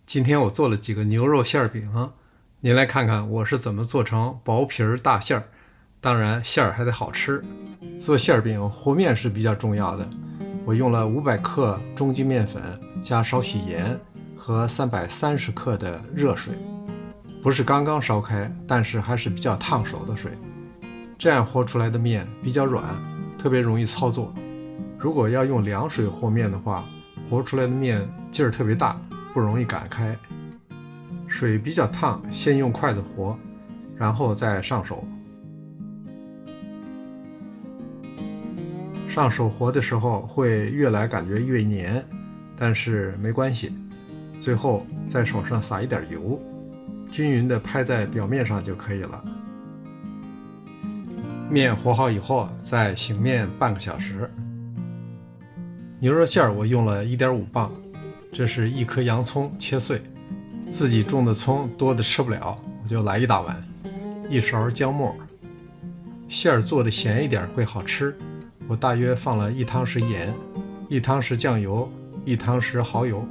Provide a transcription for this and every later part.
今天我做了几个牛肉馅饼，您来看看我是怎么做成薄皮大馅儿。当然馅儿还得好吃。做馅饼和面是比较重要的，我用了500克中筋面粉加少许盐和330克的热水，不是刚刚烧开，但是还是比较烫手的水，这样和出来的面比较软，特别容易操作。如果要用凉水和面的话，和出来的面劲儿特别大，不容易擀开。水比较烫，先用筷子和，然后再上手。上手和的时候会越来感觉越黏，但是没关系。最后在手上撒一点油，均匀地拍在表面上就可以了。面和好以后再醒面半个小时。牛肉馅我用了1.5磅，这是1颗洋葱切碎，自己种的葱多的吃不了，我就来1大碗，1勺姜末。馅做的咸一点会好吃，我大约放了1汤匙盐，1汤匙酱油，1汤匙蚝油，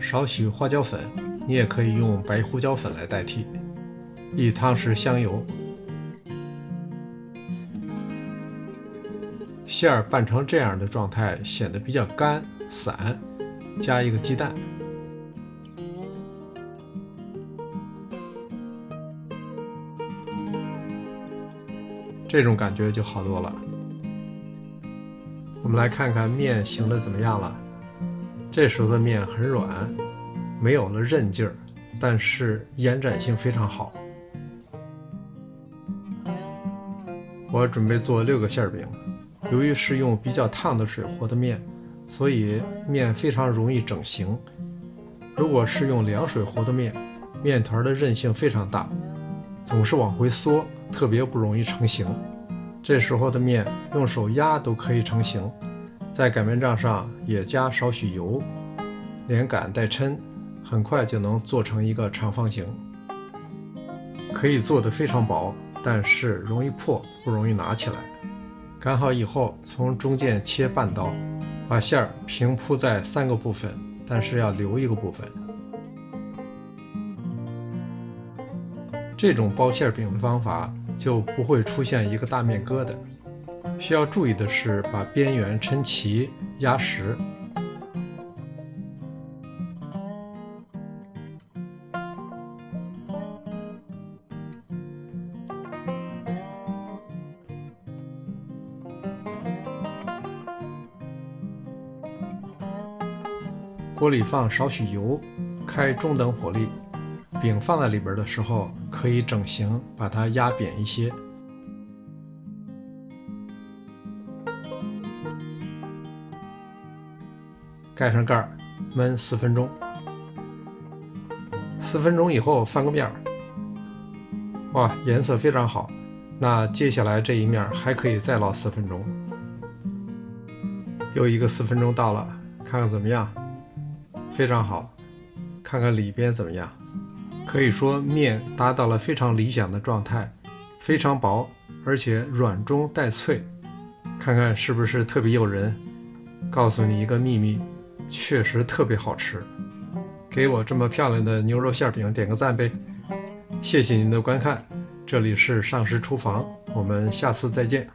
少许花椒粉，你也可以用白胡椒粉来代替，1汤匙香油。馅儿拌成这样的状态显得比较干散，加1个鸡蛋。这种感觉就好多了。我们来看看面醒得怎么样了。这时候的面很软，没有了韧劲儿，但是延展性非常好。我准备做6个馅饼，由于是用比较烫的水和的面，所以面非常容易整形。如果是用凉水和的面，面团的韧性非常大，总是往回缩，特别不容易成型。这时候的面用手压都可以成型，在擀面杖上也加少许油，连擀带抻，很快就能做成一个长方形。可以做得非常薄，但是容易破，不容易拿起来。擀好以后，从中间切半刀，把馅儿平铺在3个部分，但是要留1个部分。这种包馅饼的方法就不会出现一个大面疙瘩。需要注意的是把边缘抻齐，压实。锅里放少许油，开中等火力，饼放在里边的时候可以整形，把它压扁一些。盖上盖儿，焖4分钟。4分钟以后翻个面儿，哇，颜色非常好。那接下来这一面还可以再烙4分钟。又一个4分钟到了，看看怎么样？非常好。看看里边怎么样？可以说面达到了非常理想的状态，非常薄，而且软中带脆。看看是不是特别诱人？告诉你一个秘密，确实特别好吃。给我这么漂亮的牛肉馅饼点个赞呗！谢谢您的观看，这里是上师厨房，我们下次再见。